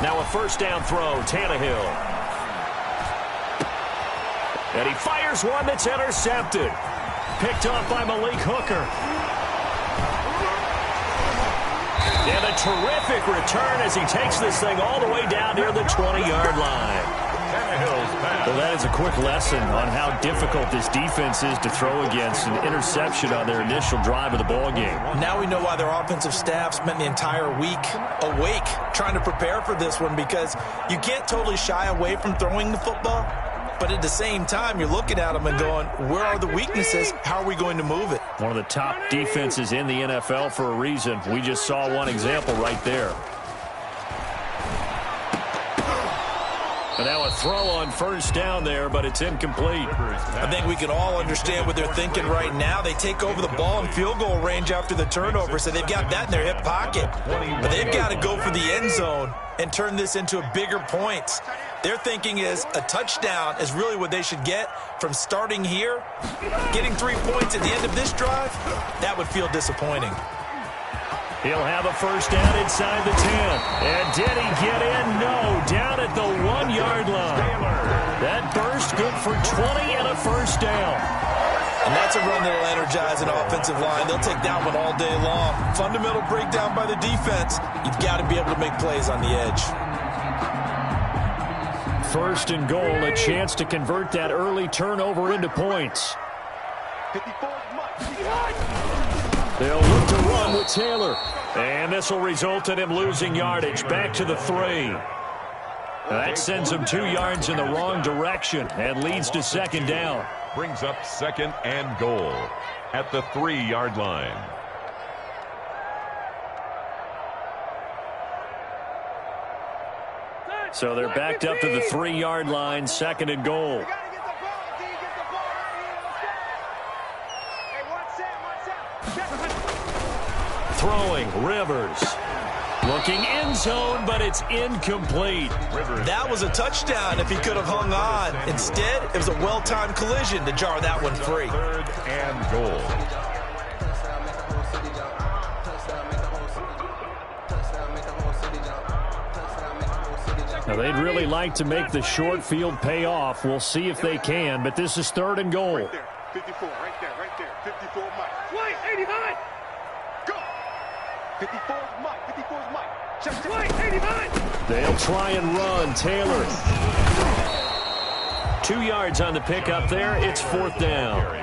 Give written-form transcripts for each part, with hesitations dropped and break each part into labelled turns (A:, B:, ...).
A: Now a first down throw, Tannehill. And he fires one that's intercepted. Picked off by Malik Hooker. And a terrific return as he takes this thing all the way down near the 20-yard line. Well, that is a quick lesson on how difficult this defense is to throw against an interception on their initial drive of the ball game.
B: Now we know why their offensive staff spent the entire week awake trying to prepare for this one, because you can't totally shy away from throwing the football. But at the same time, you're looking at them and going, where are the weaknesses? How are we going to move it?
A: One of the top defenses in the NFL for a reason. We just saw one example right there. And now a throw on first down there, but it's incomplete.
B: I think we can all understand what they're thinking right now. They take over the ball in field goal range after the turnover, so they've got that in their hip pocket. But they've got to go for the end zone and turn this into a bigger point. Their thinking is a touchdown is really what they should get from starting here. Getting 3 points at the end of this drive, that would feel disappointing.
A: He'll have a first down inside the 10. And did he get in? No, down at the 1-yard line. That burst good for 20 and a first down.
B: And that's a run that will energize an offensive line. They'll take that one all day long. Fundamental breakdown by the defense. You've got to be able to make plays on the edge.
A: First and goal, a chance to convert that early turnover into points. They'll look to run with Taylor. And this will result in him losing yardage back to the 3. That sends him 2 yards in the wrong direction and leads to second down.
C: Brings up second and goal at the 3-yard line.
A: So they're backed up to the 3-yard line, second and goal. Throwing, Rivers. Looking end zone, but it's incomplete.
B: That was a touchdown if he could have hung on. Instead, it was a well-timed collision to jar that one free.
C: Third and goal.
A: Now, they'd really like to make the short field pay off. We'll see if they can, but this is third and goal.
D: Right there, 54, right there, 54 Mike. Wait, 89! Go! 54 Mike, 54 Mike. Check, wait, 89!
A: They'll try and run. Taylor. 2 yards on the pickup there. It's fourth down.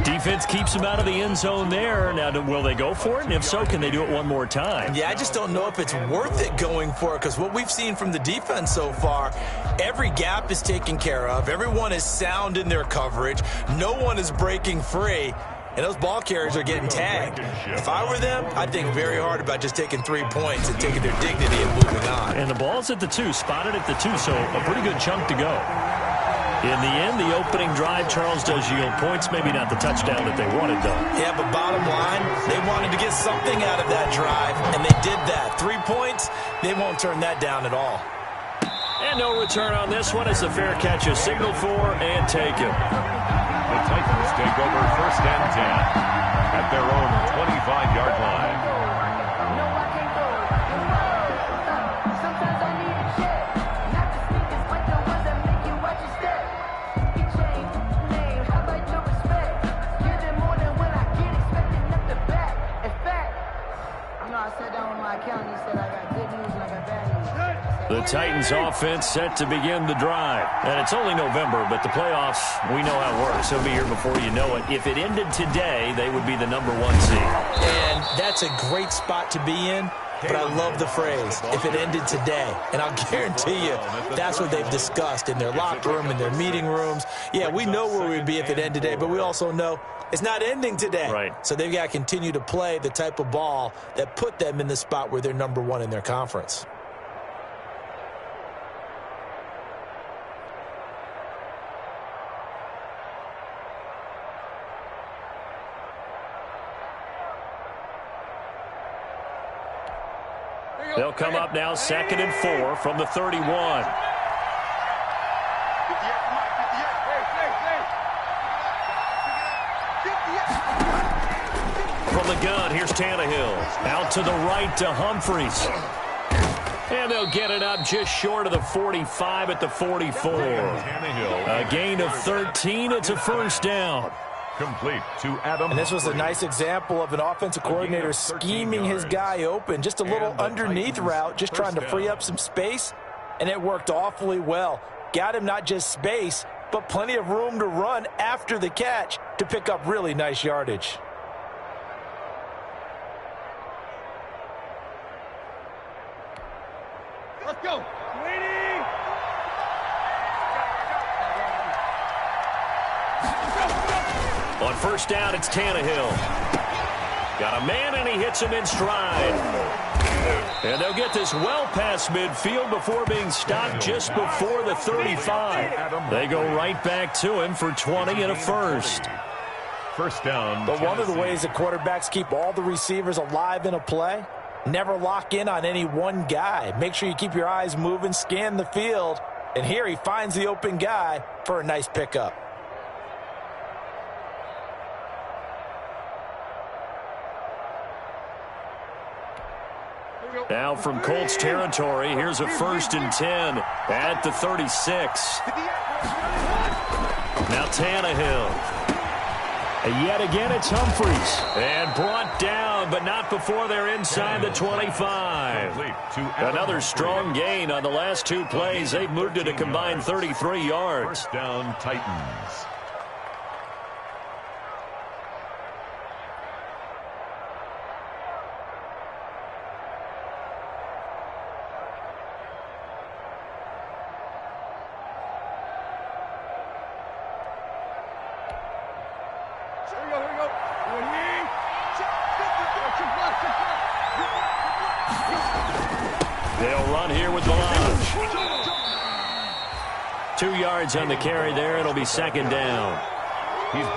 A: Defense keeps him out of the end zone there. Now, will they go for it? And if so, can they do it one more time?
B: Yeah, I just don't know if it's worth it going for it, because what we've seen from the defense so far, every gap is taken care of. Everyone is sound in their coverage. No one is breaking free. And those ball carriers are getting tagged. If I were them, I'd think very hard about just taking 3 points and taking their dignity and moving on.
A: And the ball's at the 2, spotted at the 2, so a pretty good chunk to go. In the end, the opening drive, Charles, does yield points. Maybe not the touchdown that they wanted, though.
B: Yeah, but bottom line, they wanted to get something out of that drive, and they did that. 3 points, they won't turn that down at all.
A: And no return on this one as the fair catch is signaled for and taken.
C: The Titans take over first and 10 at their own 25-yard line.
A: The Titans offense set to begin the drive. And it's only November, but the playoffs, we know how it works. They'll be here before you know it. If it ended today, they would be the number 1 seed.
B: And that's a great spot to be in. But I love the phrase, if it ended today. And I'll guarantee you, that's what they've discussed in their locker room, in their meeting rooms. Yeah, we know where we'd be if it ended today, but we also know it's not ending today.
A: Right.
B: So they've got to continue to play the type of ball that put them in the spot where they're number 1 in their conference.
A: They'll come up now second and 4 from the 31. From the gun, here's Tannehill. Out to the right to Humphries. And they'll get it up just short of the 45 at the 44. A gain of 13. It's a first down.
C: Complete to Adam.
B: And this was a nice example of an offensive coordinator scheming his guy open. Just a little underneath route, just trying to free up some space, and it worked awfully well. Got him not just space, but plenty of room to run after the catch to pick up really nice yardage.
D: Let's go. Waiting.
A: On first down, it's Tannehill. Got a man, and he hits him in stride. And they'll get this well past midfield before being stopped just before the 35. They go right back to him for 20 and a first.
C: First down.
B: But one of the ways that quarterbacks keep all the receivers alive in a play, never lock in on any one guy. Make sure you keep your eyes moving, scan the field. And here he finds the open guy for a nice pickup.
A: Now from Colts territory, here's a 1st and 10 at the 36. Now Tannehill. And yet again, it's Humphries. And brought down, but not before they're inside the 25. Another strong gain on the last two plays. They've moved it a combined 33 yards.
C: First down, Titans.
A: They'll run here with Melange. 2 yards on the carry there. It'll be second down.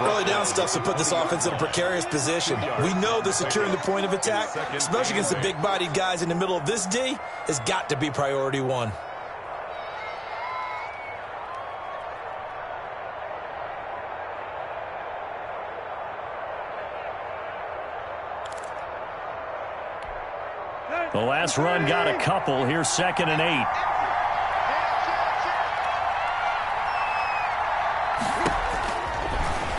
B: Early down stuff to put this offense in a precarious position. We know that securing the point of attack, especially against the big-bodied guys in the middle of this D, has got to be priority one.
A: The last run got a couple. Here's 2nd and 8.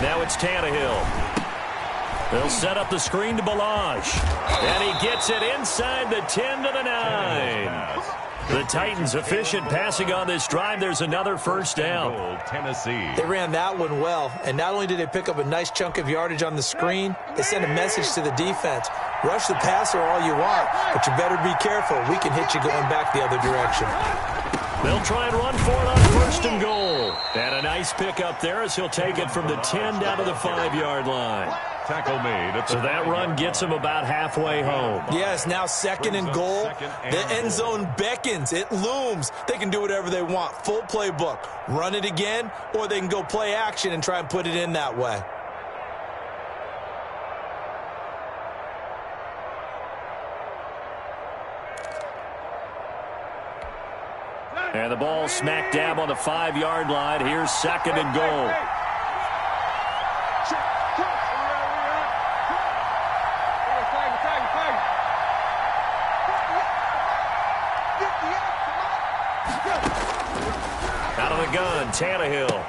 A: Now it's Tannehill. They'll set up the screen to Melange. And he gets it inside the 10 to the 9. The Titans efficient passing on this drive. There's another first down.
C: Tennessee.
B: They ran that one well, and not only did they pick up a nice chunk of yardage on the screen, they sent a message to the defense. Rush the passer all you want, but you better be careful. We can hit you going back the other direction.
A: They'll try and run for it on 1st and goal. And a nice pickup there as he'll take it from the 10 down to the 5-yard line.
C: Tackle made.
A: So that run gets him about halfway home.
B: Yes, now 2nd and goal. The end zone beckons. It looms. They can do whatever they want. Full playbook. Run it again, or they can go play action and try and put it in that way.
A: And the ball smack dab on the 5-yard line. Here's 2nd and goal. Out of the gun, Tannehill.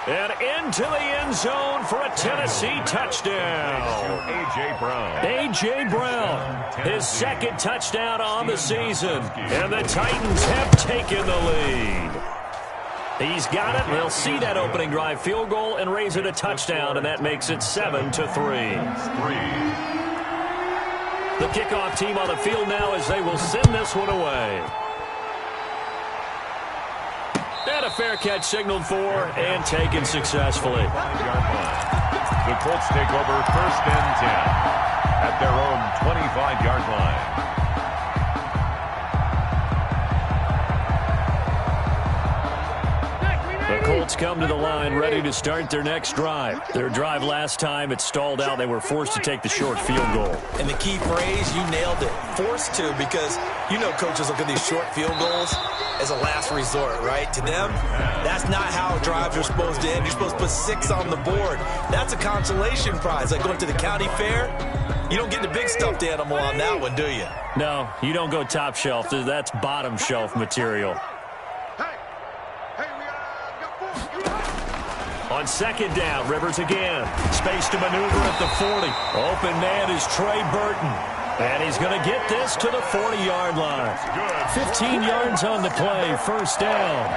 A: And into the end zone for a Tennessee touchdown.
C: A.J. Brown.
A: A.J. Brown, his 2nd touchdown on the season. And the Titans have taken the lead. He's got it. They'll see that opening drive field goal and raise it a touchdown, and that makes it 7-3. The kickoff team on the field now as they will send this one away. And a fair catch signaled for and taken successfully.
C: The Colts take over 1st and 10 at their own 25-yard line.
A: The Colts come to the line ready to start their next drive. Their drive last time, it stalled out. They were forced to take the short field goal.
B: And the key phrase, you nailed it. Forced to, because you know coaches look at these short field goals as a last resort, right? To them, that's not how drives are supposed to end. You're supposed to put 6 on the board. That's a consolation prize, like going to the county fair. You don't get the big stuffed animal on that one, do you?
A: No, you don't go top shelf. That's bottom shelf material. On second down, Rivers again. Space to maneuver at the 40. Open man is Trey Burton. And he's going to get this to the 40-yard line. 15 yards on the play, first down.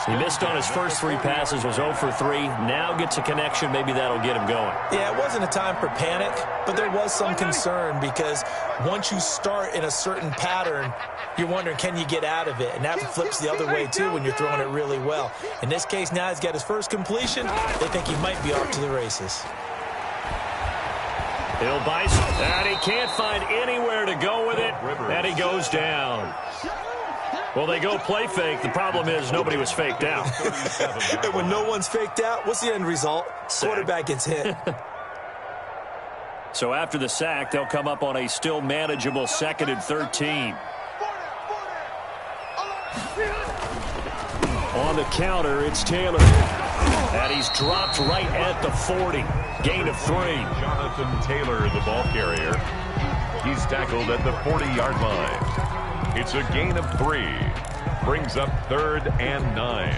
A: He missed on his first 3 passes, was 0 for 3. Now gets a connection. Maybe that'll get him going.
B: Yeah, it wasn't a time for panic, but there was some concern because once you start in a certain pattern, you're wondering, can you get out of it? And that flips the other way, too, when you're throwing it really well. In this case, now he's got his first completion. They think he might be off to the races.
A: Hill bites, and he can't find anywhere to go with it, and he goes down. Well, they go play fake. The problem is nobody was faked out.
B: And when no one's faked out, what's the end result? Quarterback gets hit.
A: So after the sack, they'll come up on a still manageable 2nd and 13. On the counter, it's Taylor. And he's dropped right at the 40. Gain of 3.
C: Jonathan Taylor, the ball carrier. He's tackled at the 40-yard line. It's a gain of 3. Brings up 3rd and 9.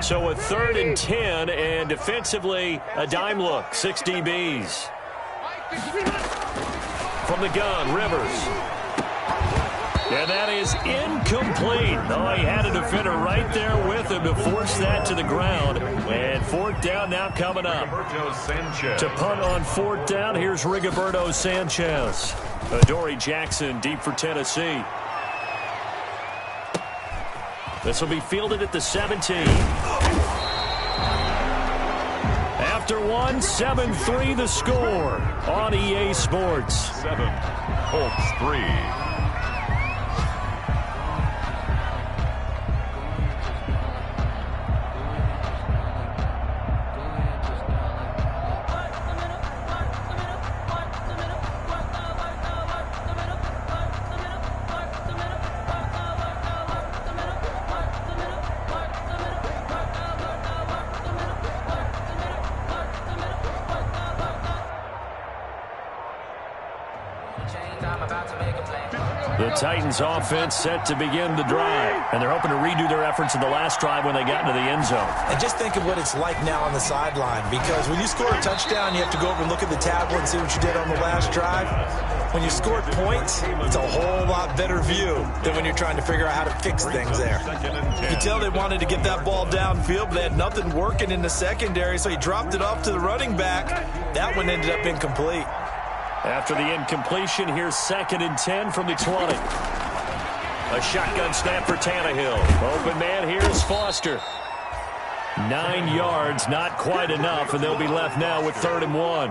A: So a 3rd and 10, and defensively, a dime look. 6 DBs. From the gun, Rivers. And that is incomplete. Oh, he had a defender right there with him to force that to the ground. And 4th down now coming up. To punt on 4th down, here's Rigoberto Sanchez. Adoree Jackson deep for Tennessee. This will be fielded at the 17. After 1, 7-3 the score on EA Sports.
C: 7, Colts 3.
A: The Titans offense set to begin the drive, and they're hoping to redo their efforts in the last drive when they got into the end zone.
B: And just think of what it's like now on the sideline, because when you score a touchdown, you have to go over and look at the tablet and see what you did on the last drive. When you scored points, it's a whole lot better view than when you're trying to figure out how to fix things there. You can tell they wanted to get that ball downfield, but they had nothing working in the secondary, so he dropped it off to the running back. That one ended up incomplete.
A: After the incompletion, here's 2nd and 10 from the 20. A shotgun snap for Tannehill. Open man, here's Foster. 9 yards, not quite enough, and they'll be left now with 3rd and 1.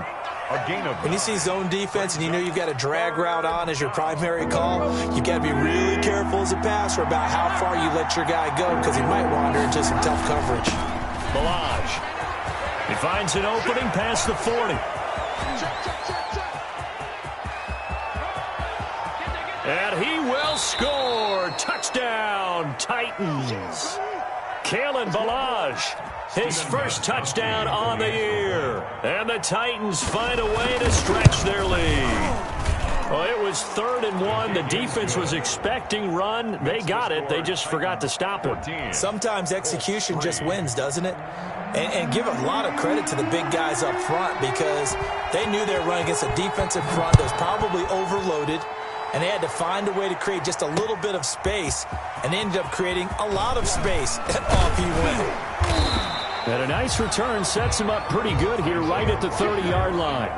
B: When you see zone defense and you know you've got a drag route on as your primary call, you've got to be really careful as a passer about how far you let your guy go, because he might wander into some tough coverage.
A: Balaj. He finds an opening past the 40. And he will score. Touchdown, Titans. Kalen Balaj, his first touchdown on the year. And the Titans find a way to stretch their lead. Well, it was 3rd and 1. The defense was expecting run. They got it. They just forgot to stop it.
B: Sometimes execution just wins, doesn't it? And give a lot of credit to the big guys up front, because they knew they were running against a defensive front that was probably overloaded. And they had to find a way to create just a little bit of space, and they ended up creating a lot of space, and off he went.
A: And a nice return sets him up pretty good here right at the 30-yard line.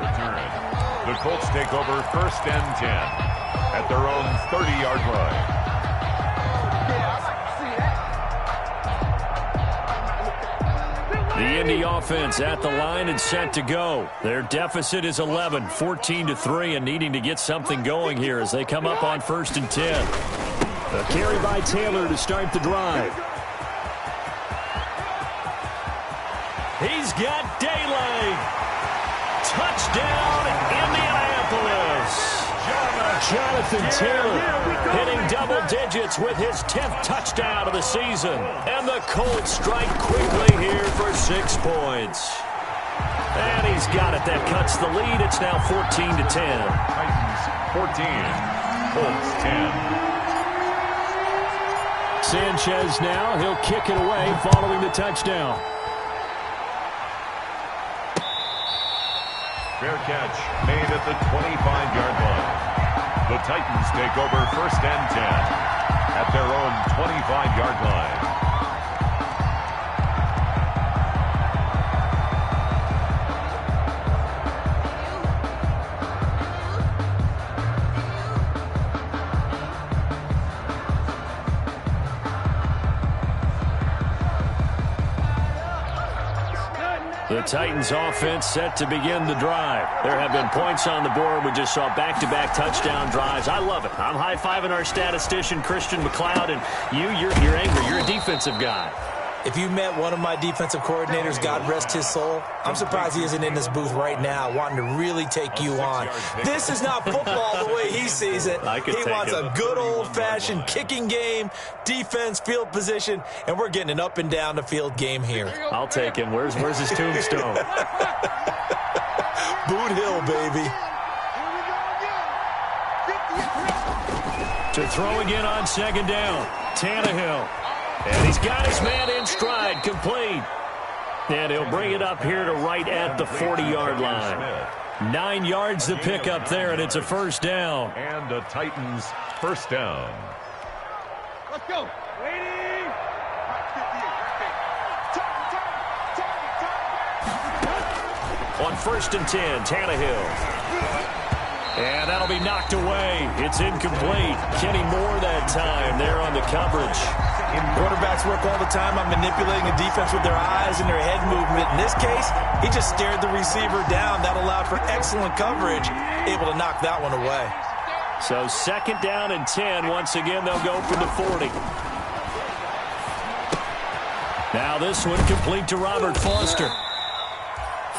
C: The Colts take over 1st and 10 at their own 30-yard line.
A: The Indy offense at the line and set to go. Their deficit is 11, 14-3, and needing to get something going here as they come up on 1st and 10. A carry by Taylor to start the drive. He's got daylight. Touchdown, Indianapolis. Jonathan Taylor hitting double digits with his 10th touchdown of the season. And the Colts strike quickly here for 6 points. And he's got it. That cuts the lead. It's now 14-10.
C: Titans 14, Colts 10.
E: Sanchez now. He'll kick it away following the touchdown.
C: Fair catch made at the 25-yard line. The Titans take over 1st and 10 at their own 25-yard line.
A: The Titans offense set to begin the drive. There have been points on the board. We just saw back-to-back touchdown drives. I love it. I'm high-fiving our statistician, Christian McLeod, and you're angry. You're a defensive guy.
B: If you met one of my defensive coordinators, God rest his soul, I'm surprised he isn't in this booth right now wanting to really take you on. This is not football the way he sees it. He wants a good old-fashioned kicking game, defense, field position, and we're getting an up and down the field game here.
A: I'll take him. Where's his tombstone?
B: Boot Hill, baby.
A: To throw again on 2nd down. Tannehill. And he's got his man in stride, complete. And he'll bring it up here to right at the 40-yard line. 9 yards to pick up there, and it's a 1st down.
C: And the Titans 1st down.
D: Let's go. Waiting.
A: On 1st and 10, Tannehill. And that'll be knocked away. It's incomplete. Kenny Moore that time there on the coverage.
B: Quarterbacks work all the time on manipulating the defense with their eyes and their head movement. In this case, he just stared the receiver down. That allowed for excellent coverage, able to knock that one away.
A: So 2nd down and 10. Once again, they'll go from the 40. Now this one complete to Robert Foster.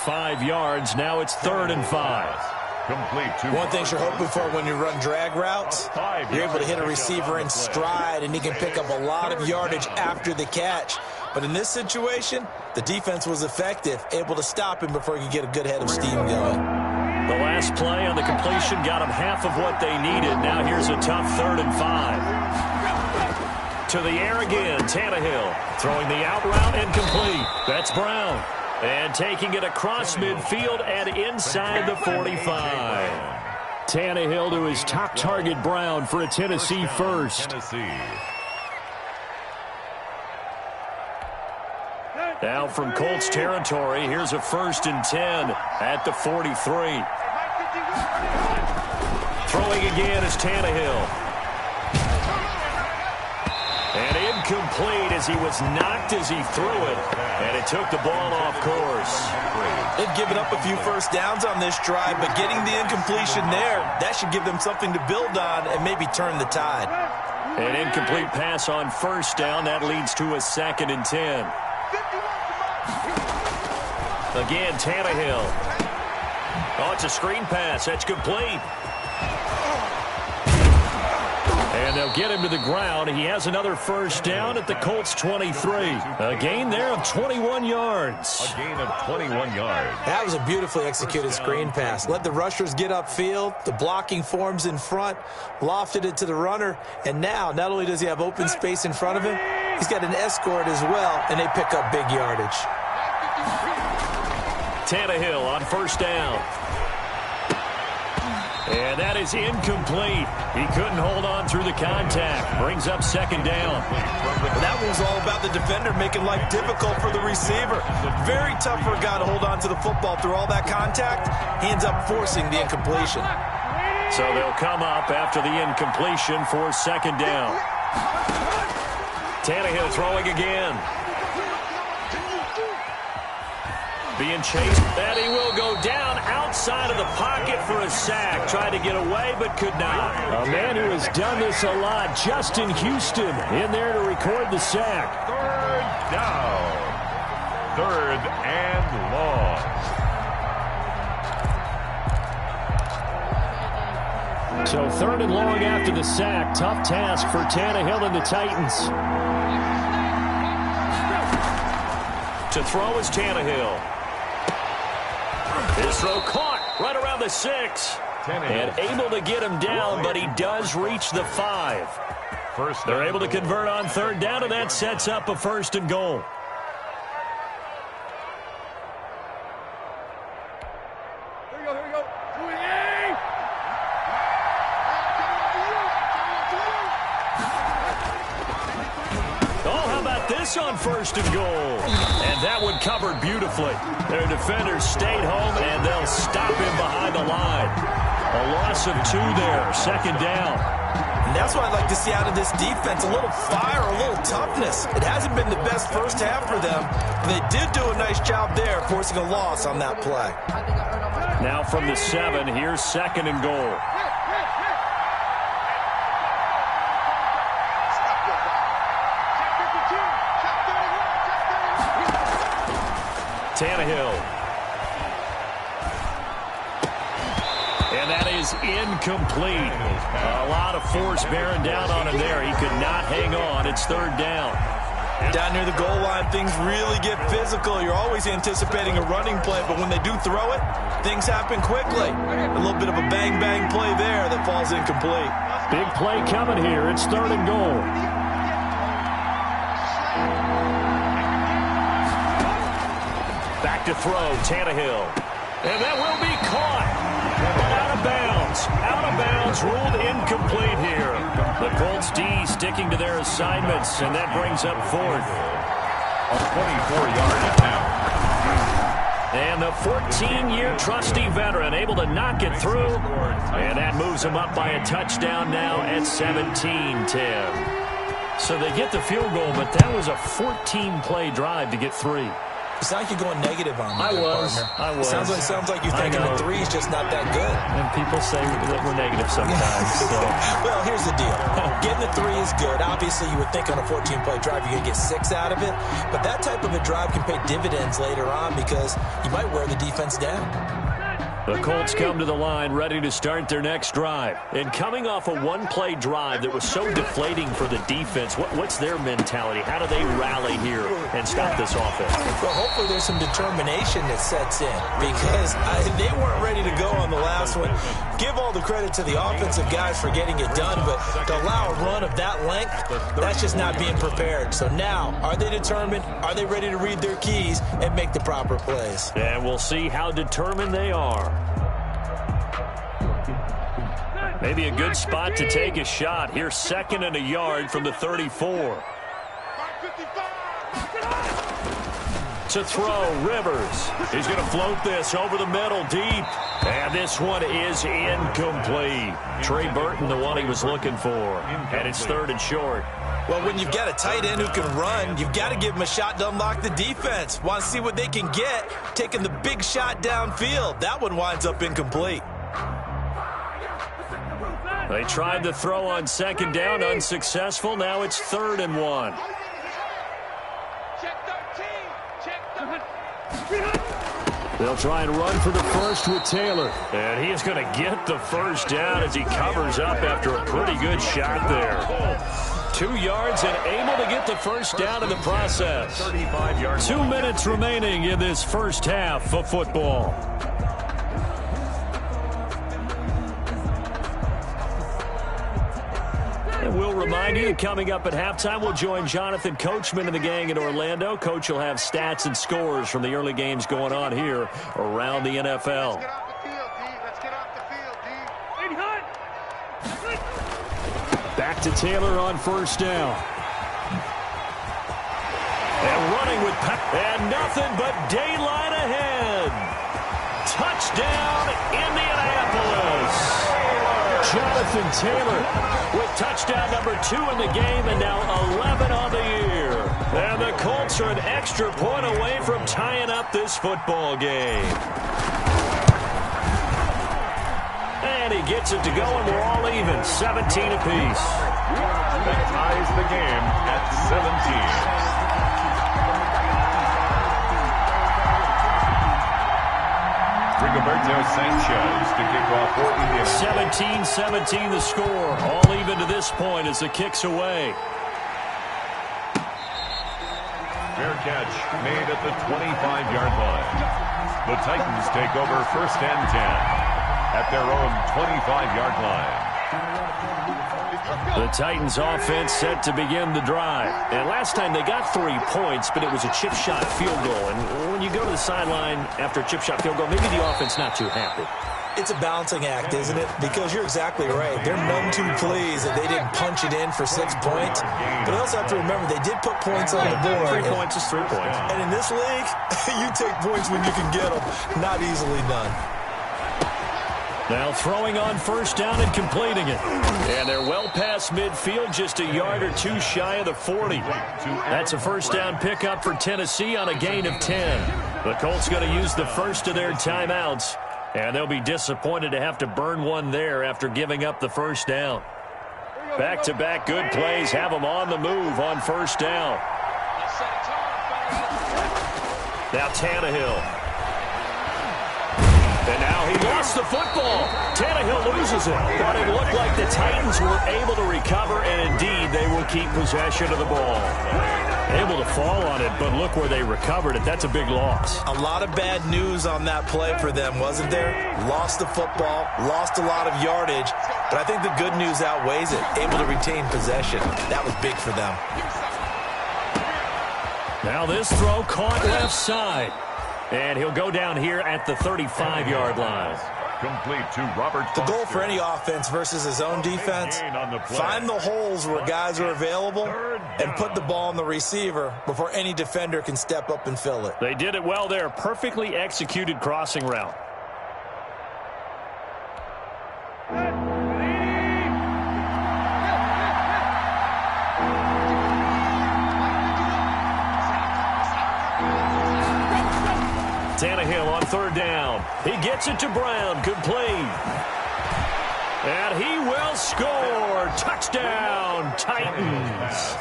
A: 5 yards. Now it's 3rd and 5.
B: One thing you're hoping for when you run drag routes, you're able to hit a receiver in stride, and he can pick up a lot of yardage after the catch. But in this situation, the defense was effective, able to stop him before he could get a good head of steam going.
A: The last play on the completion got him half of what they needed. Now here's a tough 3rd and 5. To the air again, Tannehill throwing the out route and complete. That's Brown. And taking it across midfield and inside the 45. Tannehill to his top target, Brown, for a Tennessee first. Now from Colts territory, here's a 1st and 10 at the 43. Throwing again is Tannehill. And incomplete as he was knocked as he threw it. And it took the ball off course.
B: They've given up a few 1st downs on this drive, but getting the incompletion there, that should give them something to build on and maybe turn the tide.
A: An incomplete pass on 1st down. That leads to a 2nd and 10. Again, Tannehill. Oh, it's a screen pass. That's complete. And they'll get him to the ground. He has another 1st down at the Colts 23. A gain there of 21 yards.
C: A gain of 21 yards.
B: That was a beautifully executed screen pass. Let the rushers get upfield. The blocking forms in front. Lofted it to the runner. And now, not only does he have open space in front of him, he's got an escort as well, and they pick up big yardage.
A: Tannehill on 1st down. And that is incomplete. He couldn't hold on through the contact. Brings up 2nd down.
B: That one's all about the defender making life difficult for the receiver. Very tough for a guy to hold on to the football through all that contact. He ends up forcing the incompletion.
A: So they'll come up after the incompletion for 2nd down. Tannehill throwing again. Being chased, and he will go down outside of the pocket for a sack. Tried to get away, but could not.
E: A man who has done this a lot, Justin Houston, in there to record the sack.
C: 3rd down. 3rd and long.
E: So 3rd and long after the sack. Tough task for Tannehill and the Titans.
A: To throw is Tannehill. His throw caught right around the 6. And able to get him down, but he does reach the 5. They're able to convert on third down, and that sets up a 1st and goal.
D: Here we go.
A: Oh, how about this on 1st and goal? And that one covered beautifully. Their defenders stayed home, and they'll stop him behind the line. A loss of 2 there, 2nd down.
B: And that's what I'd like to see out of this defense, a little fire, a little toughness. It hasn't been the best first half for them. They did do a nice job there, forcing a loss on that play.
A: Now from the 7, here's 2nd and goal. Tannehill. And that is incomplete. A lot of force bearing down on him there. He could not hang on. It's 3rd down.
B: Down near the goal line, things really get physical. You're always anticipating a running play, but when they do throw it, things happen quickly. A little bit of a bang-bang play there that falls incomplete.
E: Big play coming here. It's 3rd and goal.
A: Back to throw, Tannehill. And that will be caught. But out of bounds. Out of bounds, ruled incomplete here. The Colts D sticking to their assignments, and that brings up 4th.
C: A 24-yard attempt.
A: And the 14-year trusty veteran able to knock it through. And that moves him up by a touchdown now at 17-10. So they get the field goal, but that was a 14-play drive to get 3.
B: It's not like you're going negative on me.
A: I was.
B: Sounds like you're thinking the 3 is just not that good.
A: And people say that we're negative sometimes. So.
B: Well, here's the deal. Getting the 3 is good. Obviously, you would think on a 14-play drive you're going to get 6 out of it. But that type of a drive can pay dividends later on because you might wear the defense down.
A: The Colts come to the line ready to start their next drive. And coming off a one-play drive that was so deflating for the defense, what's their mentality? How do they rally here and stop this offense?
B: Well, hopefully there's some determination that sets in because they weren't ready to go on the last one. Give all the credit to the offensive guys for getting it done, but to allow a run of that length, that's just not being prepared. So now, are they determined? Are they ready to read their keys and make the proper plays?
A: And we'll see how determined they are. Maybe a good spot to take a shot. Here's 2nd and a yard from the 34. To throw, Rivers. He's going to float this over the middle deep. And this one is incomplete. Trey Burton, the one he was looking for. And it's 3rd and short.
B: Well, when you've got a tight end who can run, you've got to give him a shot to unlock the defense. Want to see what they can get, taking the big shot downfield. That one winds up incomplete.
A: They tried the throw on 2nd down, unsuccessful. Now it's 3rd and 1.
E: They'll try and run for the 1st with Taylor.
A: And he is going to get the 1st down as he covers up after a pretty good shot there. 2 yards and able to get the 1st down in the process. 2 minutes remaining in this first half of football. And we'll remind you that coming up at halftime, we'll join Jonathan Coachman and the gang in Orlando. Coach will have stats and scores from the early games going on here around the NFL.
D: Let's get off the field, D.
E: Back to Taylor on 1st down.
A: And running with and nothing but daylight ahead. Touchdown, Indianapolis.
E: Jonathan Taylor
A: with touchdown number 2 in the game and now 11 on the year. And the Colts are an extra point away from tying up this football game. And he gets it to go, and we're all even, 17 apiece.
C: That ties the game at 17. Rigoberto Sanchez to kick off for Indiana.
A: 17-17 the score. All even to this point as the kick's away.
C: Fair catch made at the 25-yard line. The Titans take over 1st and 10 at their own 25-yard line.
E: The Titans offense set to begin the drive. And last time they got 3 points, but it was a chip shot field goal. And when you go to the sideline after a chip shot field goal, maybe the offense not too happy.
B: It's a balancing act, isn't it? Because you're exactly right. They're none too pleased that they didn't punch it in for 6 points. But I also have to remember they did put points on the board.
E: 3 points is 3 points.
B: And in this league, you take points when you can get them. Not easily done.
E: Now throwing on 1st down and completing it. And they're well past midfield, just a yard or 2 shy of the 40. That's a 1st down pickup for Tennessee on a gain of 10. The Colts going to use the first of their timeouts. And they'll be disappointed to have to burn one there after giving up the 1st down. Back-to-back good plays have them on the move on 1st down. Now Tannehill. And now he lost the football. Tannehill loses it. But it looked like the Titans were able to recover, and indeed they will keep possession of the ball. Able to fall on it, but look where they recovered it. That's a big loss.
B: A lot of bad news on that play for them, wasn't there? Lost the football, lost a lot of yardage, but I think the good news outweighs it. Able to retain possession. That was big for them.
E: Now this throw caught left side. And he'll go down here at the 35-yard line.
C: Complete to Robert.
B: The goal for any offense versus his own defense, find the holes where guys are available and put the ball on the receiver before any defender can step up and fill it.
E: They did it well there. Perfectly executed crossing route. Tannehill on 3rd down. He gets it to Brown. Complete. And he will score. Touchdown, Titans.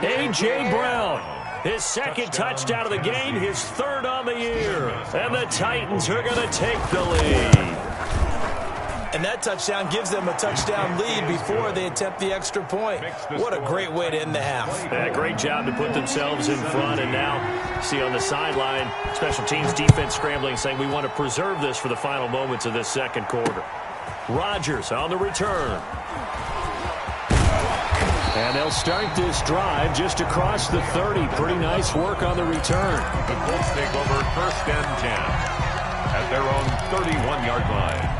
E: A.J. Brown. His 2nd touchdown of the game, his 3rd on the year. And the Titans are going to take the lead.
B: And that touchdown gives them a touchdown lead before they attempt the extra point. What a great way to end the half.
E: Yeah, great job to put themselves in front. And now, see on the sideline, special teams defense scrambling, saying we want to preserve this for the final moments of this 2nd quarter. Rodgers on the return. And they'll start this drive just across the 30. Pretty nice work on the return.
C: The Colts take over 1st and 10 at their own 31-yard line.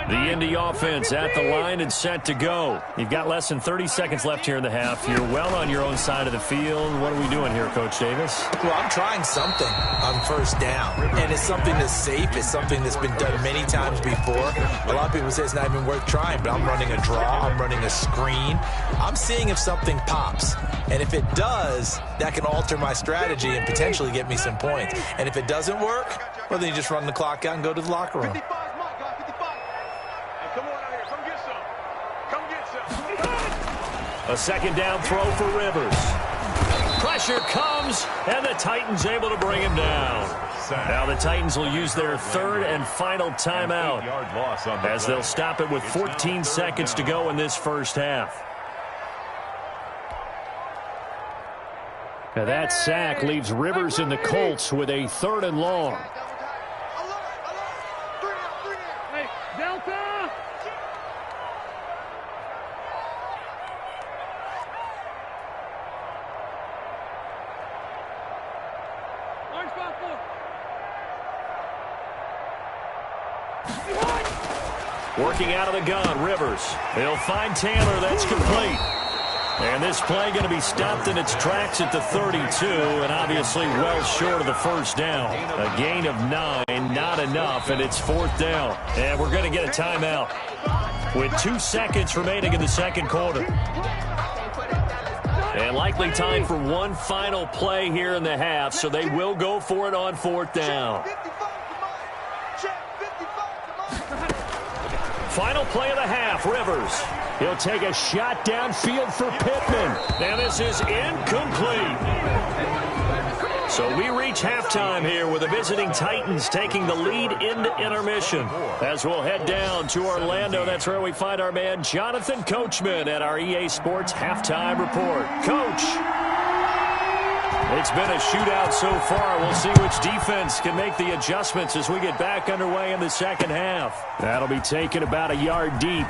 E: The Indy offense at the line and set to go. You've got less than 30 seconds left here in the half. You're well on your own side of the field. What are we doing here, Coach Davis?
B: Well, I'm trying something on 1st down. And it's something that's safe. It's something that's been done many times before. A lot of people say it's not even worth trying, but I'm running a draw. I'm running a screen. I'm seeing if something pops. And if it does, that can alter my strategy and potentially get me some points. And if it doesn't work, well, then you just run the clock out and go to the locker room.
E: A 2nd down throw for Rivers. Pressure comes, and the Titans able to bring him down. Now the Titans will use their 3rd and final timeout as they'll stop it with 14 seconds to go in this 1st half. Now that sack leaves Rivers and the Colts with a 3rd and long.
D: Hey, Delta!
E: Working out of the gun, Rivers. He'll find Taylor. That's complete. And this play going to be stopped in its tracks at the 32, and obviously well short of the 1st down. A gain of 9, not enough, and it's 4th down. And we're going to get a timeout with 2 seconds remaining in the 2nd quarter. And likely time for one final play here in the half, so they will go for it on 4th down. Final play of the half, Rivers. He'll take a shot downfield for Pittman. Now this is incomplete. So we reach halftime here with the visiting Titans taking the lead into intermission. As we'll head down to Orlando, that's where we find our man Jonathan Coachman at our EA Sports Halftime Report. Coach, it's been a shootout so far. We'll see which defense can make the adjustments as we get back underway in the second half. That'll be taken about a yard deep.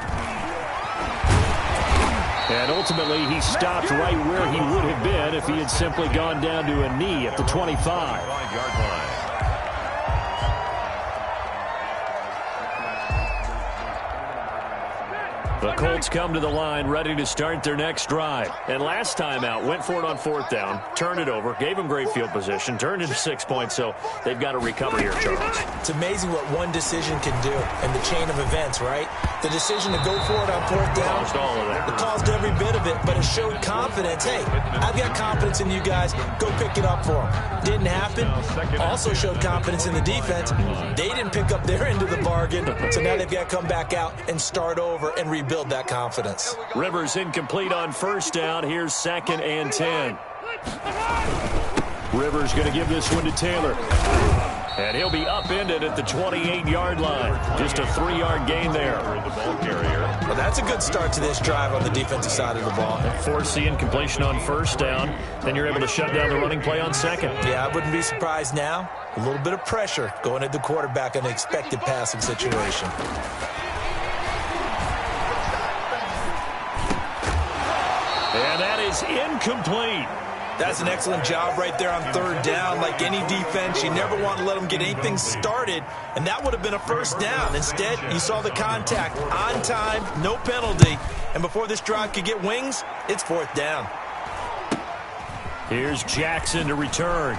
E: And ultimately, he stopped right where he would have been if he had simply gone down to a knee at the 25. The Colts come to the line ready to start their next drive. And last time out, went for it on fourth down, turned it over, gave them great field position, turned into 6 points, so they've got to recover here, Charles.
B: It's amazing what one decision can do in the chain of events, right? The decision to go for it on fourth down,
E: Caused all of that.
B: it caused every bit of it, but it showed confidence. Hey, I've got confidence in you guys. Go pick it up for them. Didn't happen. Also showed confidence in the defense. They didn't pick up their end of the bargain, so now they've got to come back out and start over and rebuild that confidence.
E: Rivers incomplete on first down. Here's 2nd and 10. Rivers going to give this one to Taylor. And he'll be upended at the 28-yard line. Just a 3-yard gain there.
C: The ball carrier.
B: Well, that's a good start to this drive on the defensive side of the ball.
E: Force the incompletion on first down. Then you're able to shut down the running play on second.
B: Yeah, I wouldn't be surprised now. A little bit of pressure going at the quarterback in an expected passing situation.
E: And that is incomplete.
B: That's an excellent job right there on third down. Like any defense, you never want to let them get anything started, and that would have been a first down. Instead, you saw the contact on time, no penalty, and before this drive could get wings, it's fourth down.
E: Here's Jackson to return.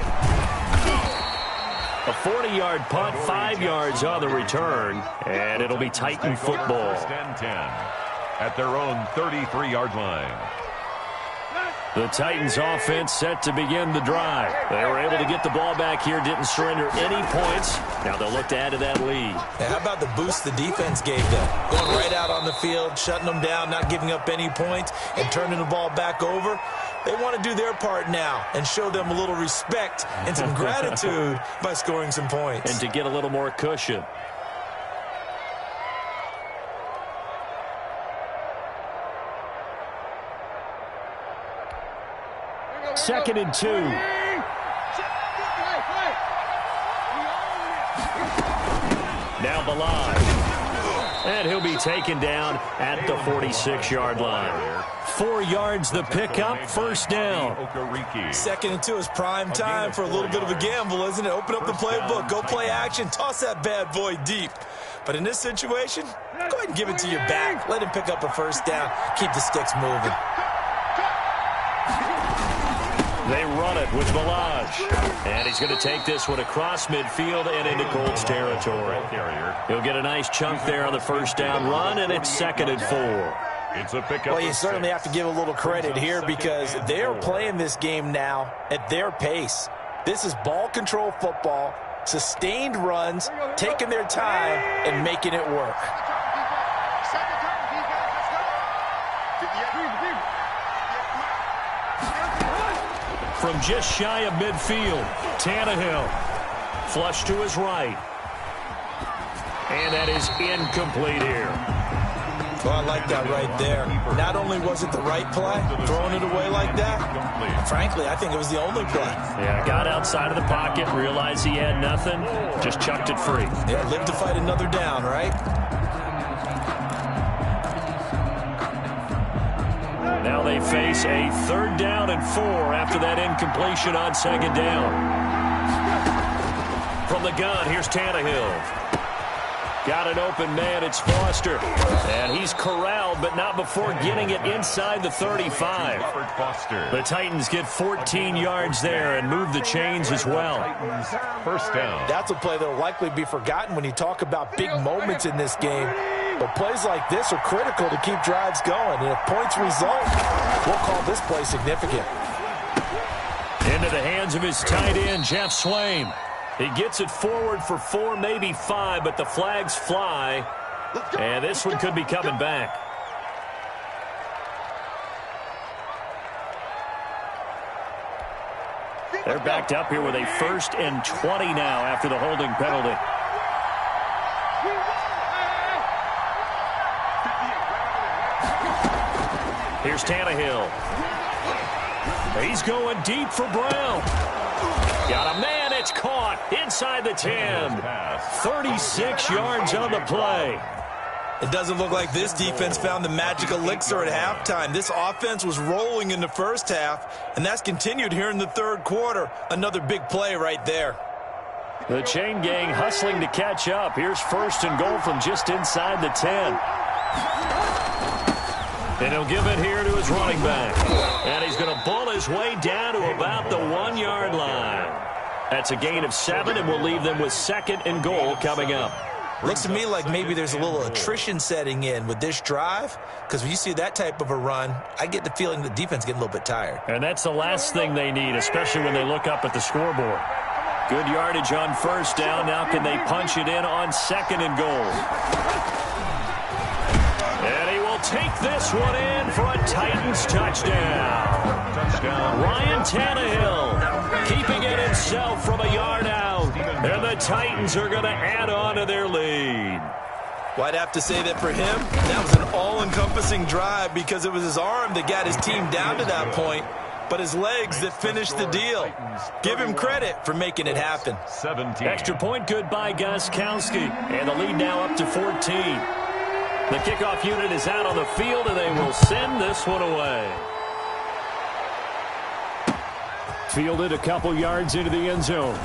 E: A 40-yard punt, 5 yards on the return, and it'll be Titan football.
C: First and 10 at their own 33-yard line.
E: The Titans offense set to begin the drive. They were able to get the ball back here, didn't surrender any points. Now they'll look to add to that lead.
B: How about the boost the defense gave them? Going right out on the field, shutting them down, not giving up any points, and turning the ball back over. They want to do their part now and show them a little respect and some gratitude by scoring some points.
E: And to get a little more cushion. Second and 2. Now Balaj. And he'll be taken down at the 46-yard line. 4 yards the pickup, first down.
B: Second and 2 is prime time for a little bit of a gamble, isn't it? Open up the playbook, go play action, toss that bad boy deep. But in this situation, go ahead and give it to your back. Let him pick up a first down. Keep the sticks moving.
E: They run it with Balaj. And he's going to take this one across midfield and into Colts territory. He'll get a nice chunk there on the first down run, and it's 2nd and 4.
C: It's a pickup.
B: Well, you certainly have to give a little credit here because they're playing this game now at their pace. This is ball control football, sustained runs, taking their time, and making it work.
E: From just shy of midfield, Tannehill. Flush to his right. And that is incomplete here.
B: Well, I like that right there. Not only was it the right play, throwing it away like that, frankly, I think it was the only play.
E: Yeah, got outside of the pocket, realized he had nothing, just chucked it free.
B: Yeah, live to fight another down, right?
E: Now they face a 3rd down and 4 after that incompletion on 2nd down. From the gun, here's Tannehill. Got an open man, it's Foster. And he's corralled, but not before getting it inside the 35. The Titans get 14 yards there and move the chains as well.
C: First down.
B: That's a play that will likely be forgotten when you talk about big moments in this game. But plays like this are critical to keep drives going. And if points result, we'll call this play significant.
E: Into the hands of his tight end, Jeff Swain. He gets it forward for 4, maybe 5, but the flags fly. And this one could be coming back. They're backed up here with a 1st and 20 now after the holding penalty. Here's Tannehill. He's going deep for Brown. Got a man, it's caught inside the 10. 36 yards on the play.
B: It doesn't look like this defense found the magic elixir at halftime. This offense was rolling in the first half, and that's continued here in the third quarter. Another big play right there.
E: The chain gang hustling to catch up. Here's 1st and goal from just inside the 10. And he'll give it here to his running back. And he's going to bull his way down to about the 1-yard line. That's a gain of 7, and we'll leave them with 2nd and goal coming up.
B: Looks to me like maybe there's a little attrition setting in with this drive, because when you see that type of a run, I get the feeling the defense getting a little bit tired.
E: And that's the last thing they need, especially when they look up at the scoreboard. Good yardage on 1st down. Now can they punch it in on 2nd and goal? And he will take this one in for a Titans touchdown. Ryan Tannehill keeping it himself from a yard out. And the Titans are going to add on to their lead.
B: Well, I'd have to say that for him, that was an all-encompassing drive because it was his arm that got his team down to that point, but his legs that finished the deal. Give him credit for making it happen.
C: 17.
E: Extra point good by Gostkowski. And the lead now up to 14. The kickoff unit is out on the field, and they will send this one away. Fielded a couple yards into the end zone.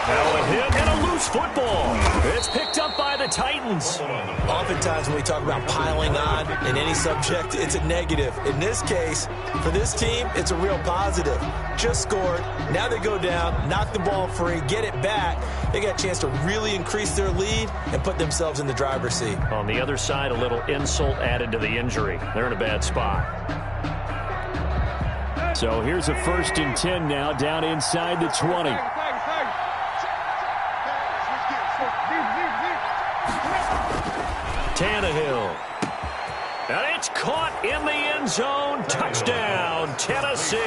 E: Now a hit and a loose football. It's picked up by the Titans.
B: Oftentimes when we talk about piling on in any subject, it's a negative. In this case, for this team, it's a real positive. Just scored. Now they go down, knock the ball free, get it back. They got a chance to really increase their lead and put themselves in the driver's seat.
E: On the other side, a little insult added to the injury. They're in a bad spot. So here's a 1st and 10 now, down inside the 20. Tannehill. And it's caught in the end zone. Touchdown, Tennessee.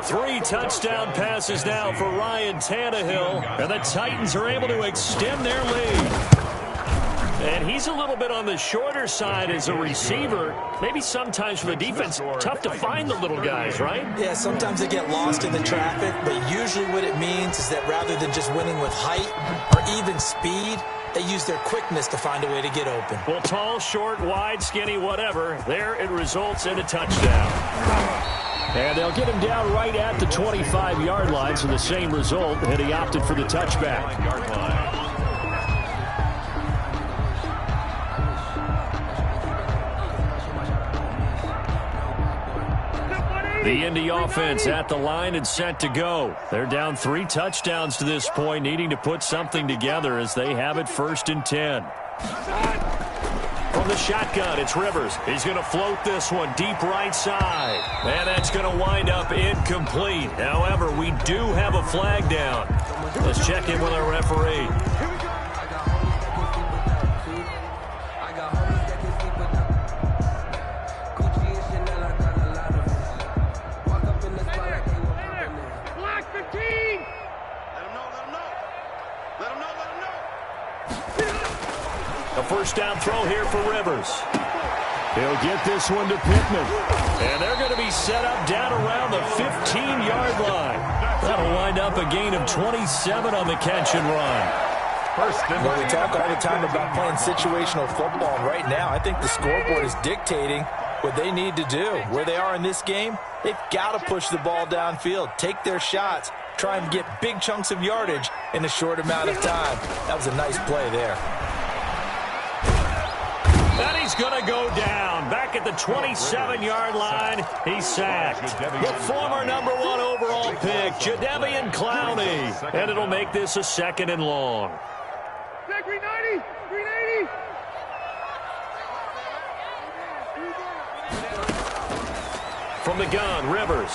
E: 3 touchdown passes now for Ryan Tannehill. And the Titans are able to extend their lead. And he's a little bit on the shorter side as a receiver. Maybe sometimes for the defense, tough to find the little guys, right?
B: Yeah, sometimes they get lost in the traffic, but usually what it means is that rather than just winning with height or even speed, they use their quickness to find a way to get open.
E: Well, tall, short, wide, skinny, whatever, there it results in a touchdown. And they'll get him down right at the 25-yard line, so the same result, and he opted for the touchback. The Indy offense at the line and set to go. They're down 3 touchdowns to this point, needing to put something together as they have it 1st and 10. From the shotgun, it's Rivers. He's going to float this one deep right side. And that's going to wind up incomplete. However, we do have a flag down. Let's check in with our referee. A 1st down throw here for Rivers. He'll get this one to Pittman. And they're going to be set up down around the 15-yard line. That'll wind up a gain of 27 on the catch and run.
B: Well, we talk all the time about playing situational football. And right now, I think the scoreboard is dictating what they need to do. Where they are in this game, they've got to push the ball downfield, take their shots, try and get big chunks of yardage in a short amount of time. That was a nice play there.
E: And he's going to go down. Back at the 27-yard line, he's sacked. The former #1 overall pick, Jadeveon Clowney. And it'll make this a 2nd and long.
D: Green 90, green 80.
E: From the gun, Rivers.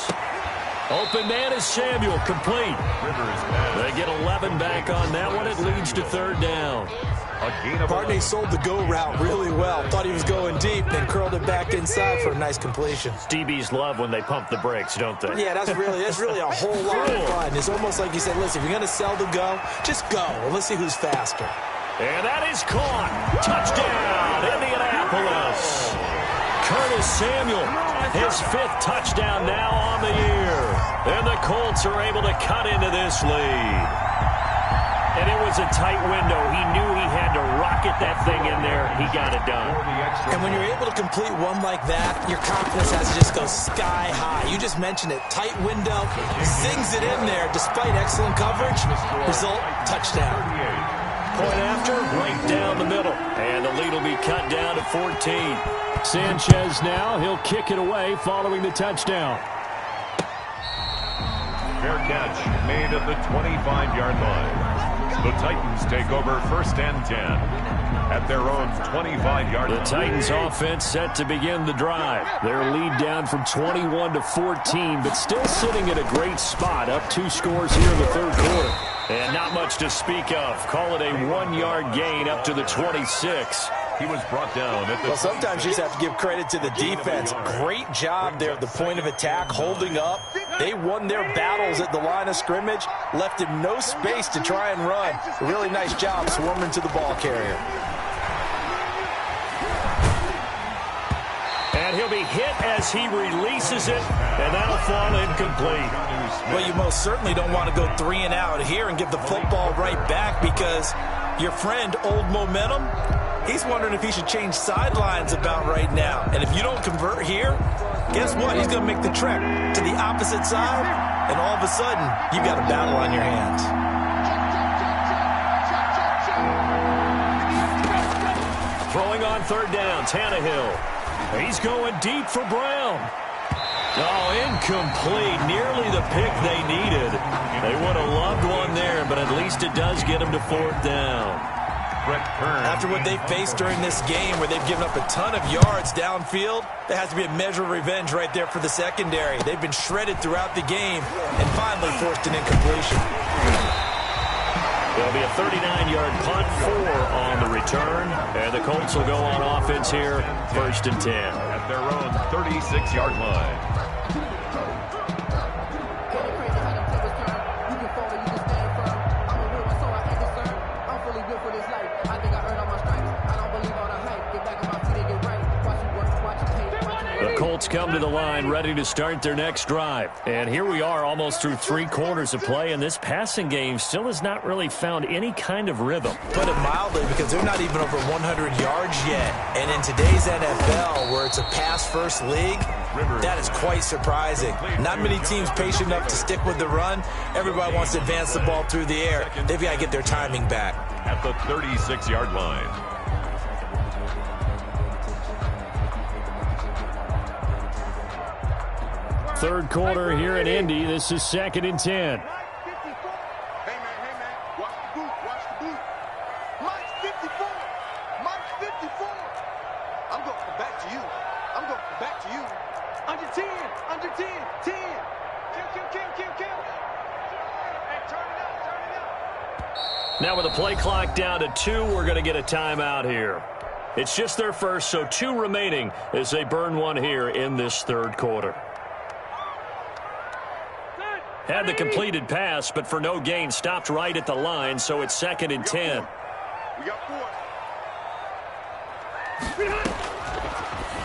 E: Open man is Samuel, complete. They get 11 back on that one. It leads to third down.
B: Partney sold the go route really well. Thought he was going deep, then curled it back inside for a nice completion.
E: DBs love when they pump the brakes, don't they?
B: Yeah, that's really a whole lot of fun. It's almost like you said, listen, if you're going to sell the go, just go. And let's see who's faster.
E: And that is caught. Touchdown, Indianapolis. Curtis Samuel, his 5th touchdown now on the year. And the Colts are able to cut into this lead. And it was a tight window. He knew he had to rocket that thing in there. He got it done.
B: And when you're able to complete one like that, your confidence has to just go sky high. You just mentioned it. Tight window, zings it in there despite excellent coverage. Result, touchdown.
E: Point after, right down the middle. And the lead will be cut down to 14. Sanchez now, he'll kick it away following the touchdown.
C: Fair catch made at the 25-yard line. The Titans take over 1st and 10 at their own 25-yard line.
E: The Titans offense set to begin the drive. Their lead down from 21 to 14, but still sitting at a great spot, up 2 scores here in the third quarter. And not much to speak of. Call it a 1-yard gain up to the 26.
C: He was brought down at the...
B: Well, sometimes you just have to give credit to the defense. Great job there at the point of attack, holding up. They won their battles at the line of scrimmage, left him no space to try and run. A really nice job swarming to the ball carrier.
E: And he'll be hit as he releases it, and that'll fall incomplete.
B: Well, you most certainly don't want to go 3 and out here and give the football right back, because your friend, Old Momentum, he's wondering if he should change sidelines about right now. And if you don't convert here, guess what? He's going to make the trek to the opposite side, and all of a sudden, you've got a battle on your hands.
E: Throwing on third down, Tannehill. He's going deep for Brown. Oh, incomplete. Nearly the pick they needed. They would have loved one there, but at least it does get them to 4th down.
B: After what they faced during this game, where they've given up a ton of yards downfield, there has to be a measure of revenge right there for the secondary. They've been shredded throughout the game and finally forced an incompletion.
E: There'll be a 39-yard punt, 4 on the return, and the Colts will go on offense here, 1st and 10.
C: At their own 36-yard line.
E: Colts come to the line ready to start their next drive. And here we are almost through 3 quarters of play, and this passing game still has not really found any kind of rhythm.
B: Put it mildly, because they're not even over 100 yards yet. And in today's NFL, where it's a pass-first league, that is quite surprising. Not many teams patient enough to stick with the run. Everybody wants to advance the ball through the air. They've got to get their timing back.
C: At the 36-yard line.
E: Third quarter here in Indy. This is 2nd and 10.
D: Hey, man, watch the boot, watch the boot. Mike's 54, Mike's 54. I'm going to come back to you. I'm going to come back to you. Under 10, 10. Kill. Hey, turn it up.
E: Now with the play clock down to 2, we're going to get a timeout here. It's just their first, so 2 remaining as they burn one here in this third quarter. Had the completed pass, but for no gain, stopped right at the line, so it's 2nd and 10.
D: We got 4.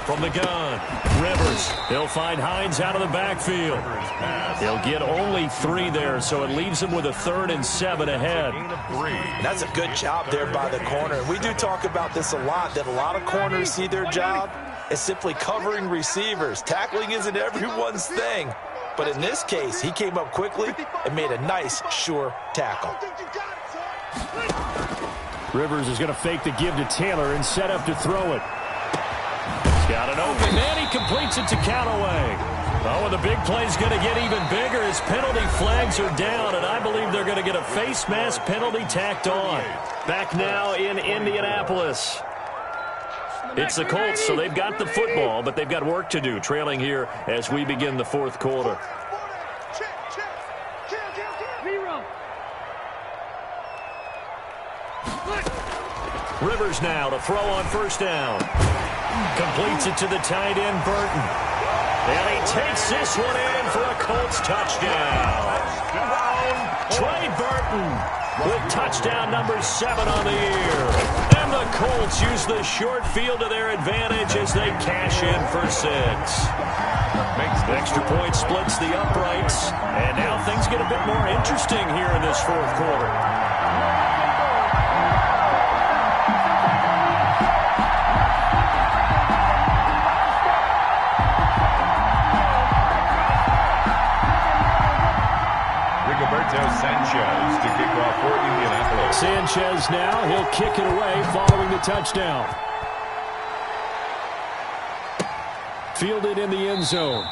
E: From the gun, Rivers. He'll find Hines out of the backfield. He'll get only 3 there, so it leaves him with a 3rd and 7 ahead.
B: That's a good job there by the corner. We do talk about this a lot, that a lot of corners see their job as simply covering receivers. Tackling isn't everyone's thing. But in this case, he came up quickly and made a nice, sure tackle.
E: Rivers is going to fake the give to Taylor and set up to throw it. He's got an open man. He completes it to Callaway. Oh, and the big play's going to get even bigger as penalty flags are down, and I believe they're going to get a face mask penalty tacked on. Back now in Indianapolis. It's the Colts, so they've got the football, but they've got work to do, trailing here as we begin the fourth quarter. Rivers now to throw on first down. Completes it to the tight end, Burton. And he takes this one in for a Colts touchdown. Trey Burton with touchdown number 7 on the year. And the Colts use the short field to their advantage as they cash in for 6. Extra point splits the uprights. And now things get a bit more interesting here in this fourth quarter.
C: Sanchez to kick off for Indianapolis.
E: Sanchez now, he'll kick it away following the touchdown. Fielded in the end zone.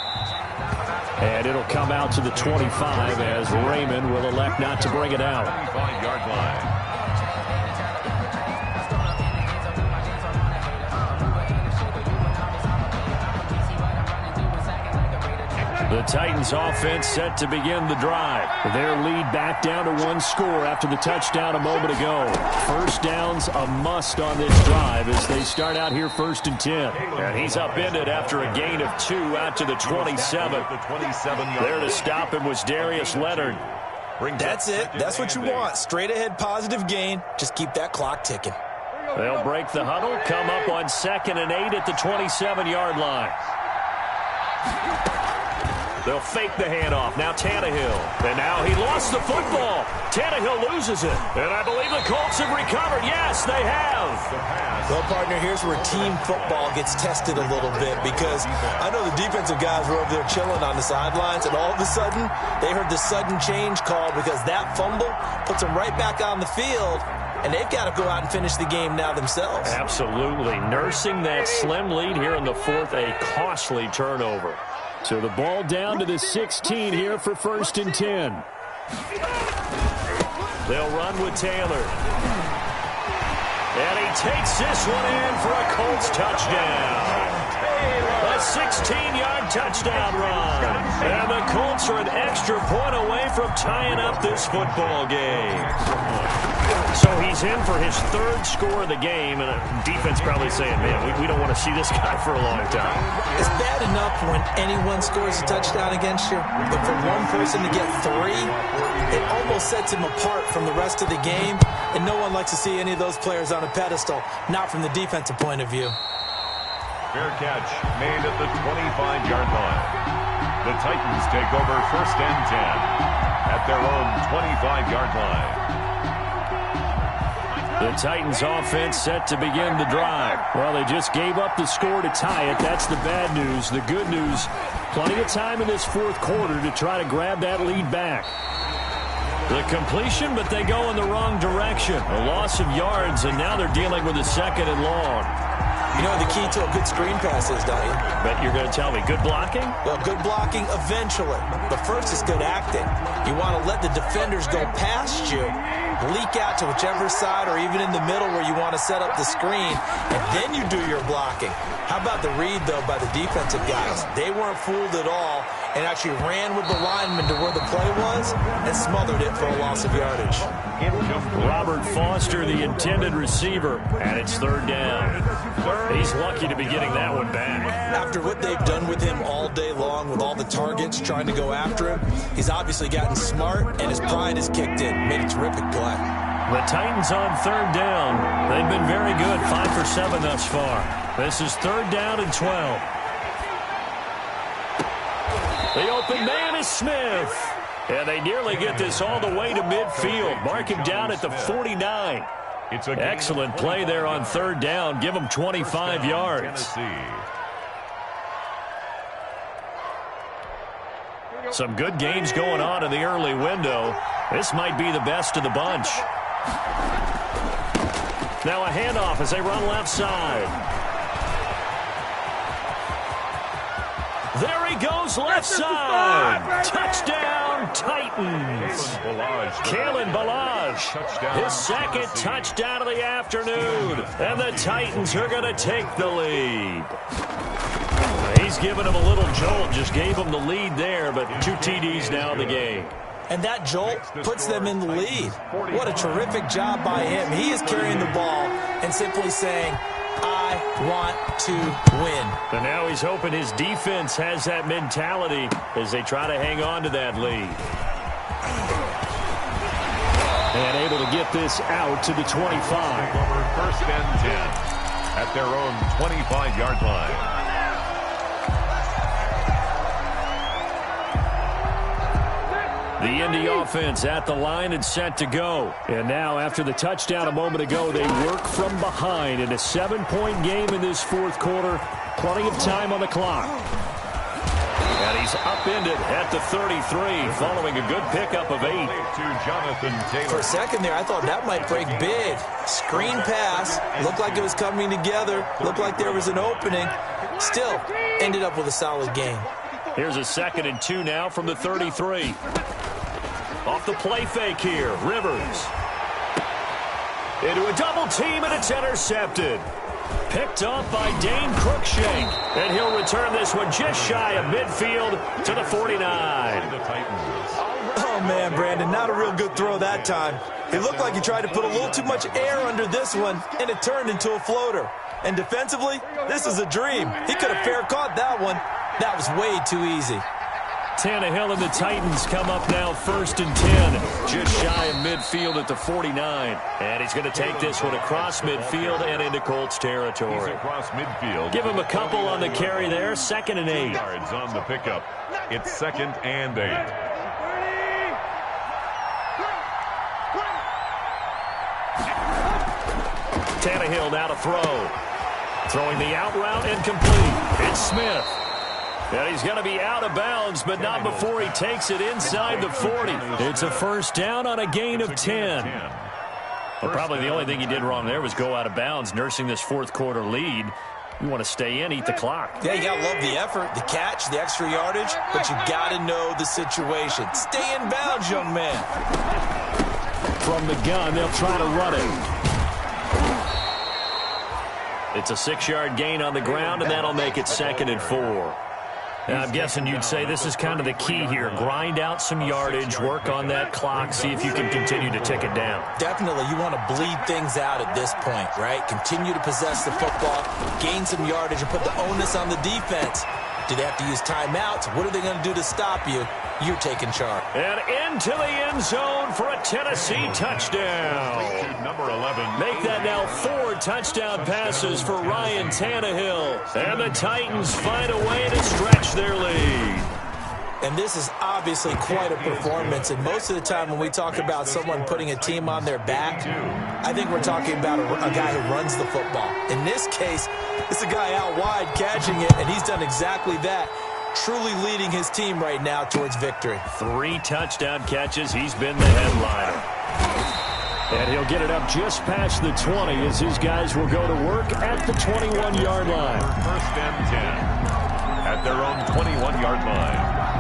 E: And it'll come out to the 25 as Raymond will elect not to bring it out.
C: 25-yard line.
E: The Titans offense set to begin the drive. Their lead back down to 1 score after the touchdown a moment ago. First down's a must on this drive as they start out here 1st and 10. And he's upended after a gain of 2 out to the 27. There to stop him was Darius Leonard.
B: That's it. That's what you want. Straight ahead positive gain. Just keep that clock ticking.
E: They'll break the huddle, come up on 2nd and 8 at the 27-yard line. They'll fake the handoff. Now Tannehill. And now he lost the football. Tannehill loses it. And I believe the Colts have recovered. Yes, they have.
B: Well, partner, here's where team football gets tested a little bit because I know the defensive guys were over there chilling on the sidelines, and all of a sudden they heard the sudden change call because that fumble puts them right back on the field, and they've got to go out and finish the game now themselves.
E: Absolutely. Nursing that slim lead here in the 4th, a costly turnover. So the ball down to the 16 here for 1st and 10. They'll run with Taylor. And he takes this one in for a Colts touchdown. A 16-yard touchdown run. And the Colts are an extra point away from tying up this football game. So he's in for his 3rd score of the game, and defense probably saying, man, we don't want to see this guy for a long time.
B: It's bad enough when anyone scores a touchdown against you, but for one person to get 3, it almost sets him apart from the rest of the game, and no one likes to see any of those players on a pedestal, not from the defensive point of view.
C: Fair catch made at the 25-yard line. The Titans take over 1st and 10 at their own 25-yard line.
E: The Titans offense set to begin the drive. Well, they just gave up the score to tie it. That's the bad news. The good news, plenty of time in this 4th quarter to try to grab that lead back. The completion, but they go in the wrong direction. A loss of yards, and now they're dealing with a 2nd and long.
B: You know what the key to a good screen pass is, don't you?
E: Bet you're going to tell me good blocking?
B: Well, good blocking eventually. But first is good acting. You want to let the defenders go past you, leak out to whichever side or even in the middle where you want to set up the screen, and then you do your blocking. How about the read, though, by the defensive guys? They weren't fooled at all and actually ran with the lineman to where the play was and smothered it for a loss of yardage.
E: Robert Foster, the intended receiver, and it's 3rd down. He's lucky to be getting that one back.
B: After what they've done with him all day long with all the targets trying to go after him, he's obviously gotten smart, and his pride has kicked in. Made a terrific play.
E: The Titans on 3rd down. They've been very good, 5 for 7 thus far. This is 3rd down and 12. The open man is Smith. And they nearly get this all the way to midfield. Mark him down at the 49. Excellent play there on 3rd down. Give him 25 yards. Some good games going on in the early window. This might be the best of the bunch. Now a handoff as they run left side. There he goes left side. Touchdown, Titans. Kalen Ballage, his 2nd touchdown of the afternoon. And the Titans are going to take the lead. He's given him a little jolt, just gave him the lead there, but 2 TDs now in the game.
B: And that jolt puts them in the lead. What a terrific job by him. He is carrying the ball and simply saying, I want to win.
E: And now he's hoping his defense has that mentality as they try to hang on to that lead. And able to get this out to the 25.
C: First and 10 at their own 25-yard line.
E: The Indy offense at the line and set to go. And now, after the touchdown a moment ago, they work from behind in a 7-point game in this fourth quarter. Plenty of time on the clock. And he's upended at the 33, following a good pickup of 8.
C: To Jonathan Taylor.
B: For a second there, I thought that might break big. Screen pass. Looked like it was coming together. Looked like there was an opening. Still, ended up with a solid game.
E: Here's a 2nd and 2 now from the 33. Off the play fake here, Rivers. Into a double team, and it's intercepted. Picked off by Dane Cruikshank. And he'll return this one just shy of midfield to the 49.
B: Oh, man, Brandon, not a real good throw that time. It looked like he tried to put a little too much air under this one, and it turned into a floater. And defensively, this is a dream. He could have fair caught that one. That was way too easy.
E: Tannehill and the Titans come up now 1st and 10. Just shy of midfield at the 49. And he's going to take this one across midfield and into Colts territory.
C: He's across midfield.
E: Give him a couple on the carry there. 2nd and 8.
C: Yards on the pickup. It's 2nd and 8.
E: Tannehill now to throw. Throwing the out route and complete. It's Smith. And he's going to be out of bounds, but not before he takes it inside the 40. It's a first down on a gain of 10. But probably the only thing he did wrong there was go out of bounds, nursing this fourth quarter lead. You want to stay in, eat the clock.
B: Yeah, you got to love the effort, the catch, the extra yardage, but you got to know the situation. Stay in bounds, young man.
E: From the gun, they'll try to run it. It's a 6-yard gain on the ground, and that'll make it 2nd and 4. Now, I'm guessing you'd say this is kind of the key here. Grind out some yardage, work on that clock, see if you can continue to tick it down.
B: Definitely, you want to bleed things out at this point, right? Continue to possess the football, gain some yardage, and put the onus on the defense. Do they have to use timeouts? What are they going to do to stop you? You're taking charge.
E: And into the end zone for a Tennessee touchdown.
C: Number 11.
E: Make that now 4 touchdown passes for Ryan Tannehill. And the Titans find a way to stretch their lead.
B: And this is obviously quite a performance. And most of the time when we talk about someone putting a team on their back, I think we're talking about a guy who runs the football. In this case, it's a guy out wide catching it, and he's done exactly that. Truly leading his team right now towards victory.
E: 3 touchdown catches. He's been the headliner. And he'll get it up just past the 20 as his guys will go to work at the 21-yard line.
C: First and 10 at their own 21-yard line.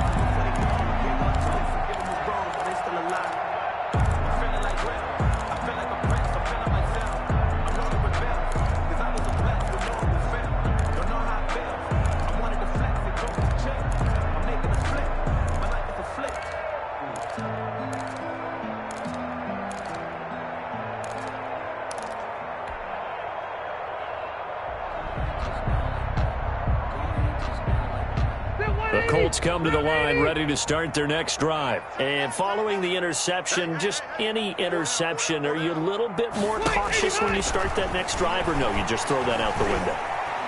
E: The Colts come to the line ready to start their next drive. And following the interception, just any interception, are you a little bit more cautious when you start that next drive, or no, you just throw that out the window?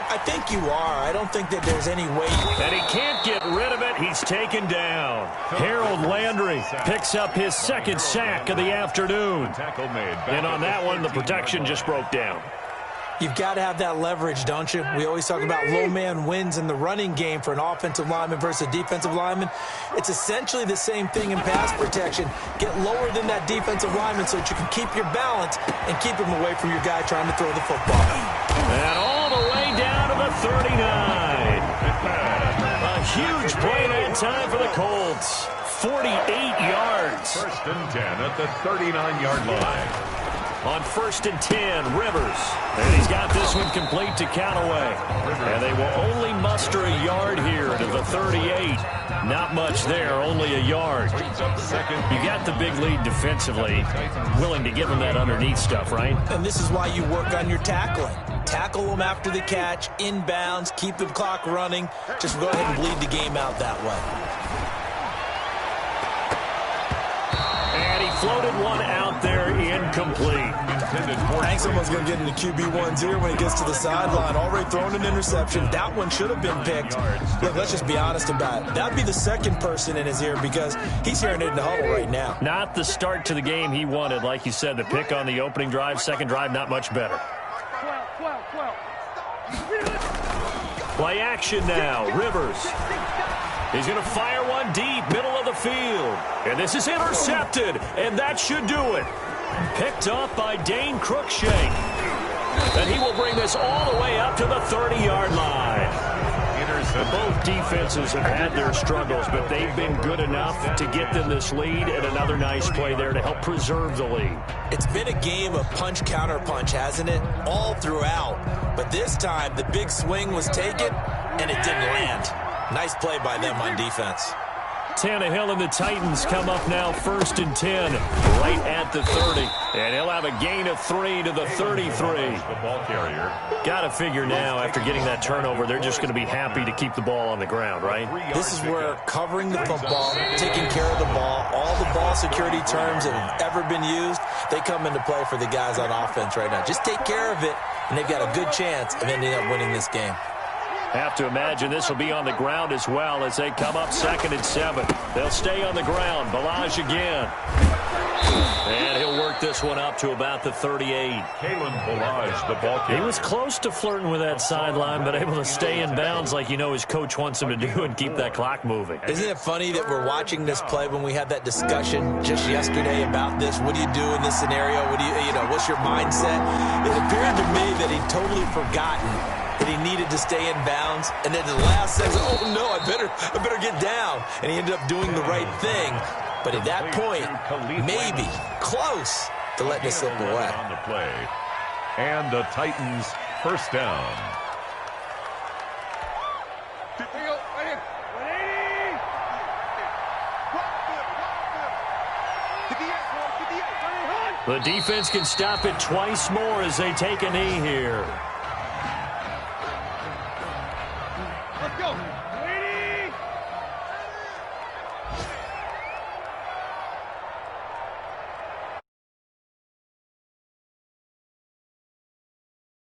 B: I think you are. I don't think that there's any way.
E: And he can't get rid of it. He's taken down. Harold Landry picks up his 2nd sack of the afternoon. And on that one, the protection just broke down.
B: You've got to have that leverage, don't you? We always talk about low man wins in the running game for an offensive lineman versus a defensive lineman. It's essentially the same thing in pass protection. Get lower than that defensive lineman so that you can keep your balance and keep him away from your guy trying to throw the football.
E: And all the way down to the 39. A huge play that time for the Colts. 48 yards.
C: First and 10 at the 39-yard line.
E: On 1st and 10, Rivers. And he's got this one complete to Callaway. And they will only muster a yard here to the 38. Not much there, only a yard. You got the big lead defensively. Willing to give them that underneath stuff, right?
B: And this is why you work on your tackling. Tackle them after the catch, inbounds, keep the clock running. Just go ahead and bleed the game out that way.
E: And he floated one out there, incomplete.
B: I think someone's going to get into QB1's ear when he gets to the sideline. Already thrown an interception. That one should have been picked. Look, let's just be honest about it. That would be the second person in his ear because he's hearing it in the huddle right now.
E: Not the start to the game he wanted. Like you said, the pick on the opening drive, second drive, not much better. Play action now. Rivers. He's going to fire one deep, middle of the field. And this is intercepted, and that should do it. Picked up by Dane Cruikshank. And he will bring this all the way up to the 30-yard line. Both defenses have had their struggles, but they've been good enough to get them this lead, and another nice play there to help preserve the lead.
B: It's been a game of punch-counter-punch, hasn't it? All throughout. But this time, the big swing was taken, and it didn't land. Nice play by them on defense.
E: Tannehill and the Titans come up now 1st and 10, right at the 30. And he'll have a gain of 3 to the 33.
C: The ball carrier.
E: Got to figure now, after getting that turnover, they're just going to be happy to keep the ball on the ground, right?
B: This is where covering the football, taking care of the ball, all the ball security terms that have ever been used, they come into play for the guys on offense right now. Just take care of it, and they've got a good chance of ending up winning this game.
E: Have to imagine this will be on the ground as well as they come up 2nd and 7. They'll stay on the ground. Balaj again. And he'll work this one up to about the 38.
C: Kalen Balaj, the ball carrier.
E: He was close to flirting with that sideline, but able to stay in bounds like you know his coach wants him to do and keep that clock moving.
B: Isn't it funny that we're watching this play when we had that discussion just yesterday about this? What do you do in this scenario? What do you know, what's your mindset? It appeared to me that he'd totally forgotten that he needed to stay in bounds, and then the last second, oh no, I better get down, and he ended up doing the right thing. But at that point, maybe close to letting it slip away.
C: On the play, and the Titans first down.
E: The defense can stop it twice more as they take a knee here.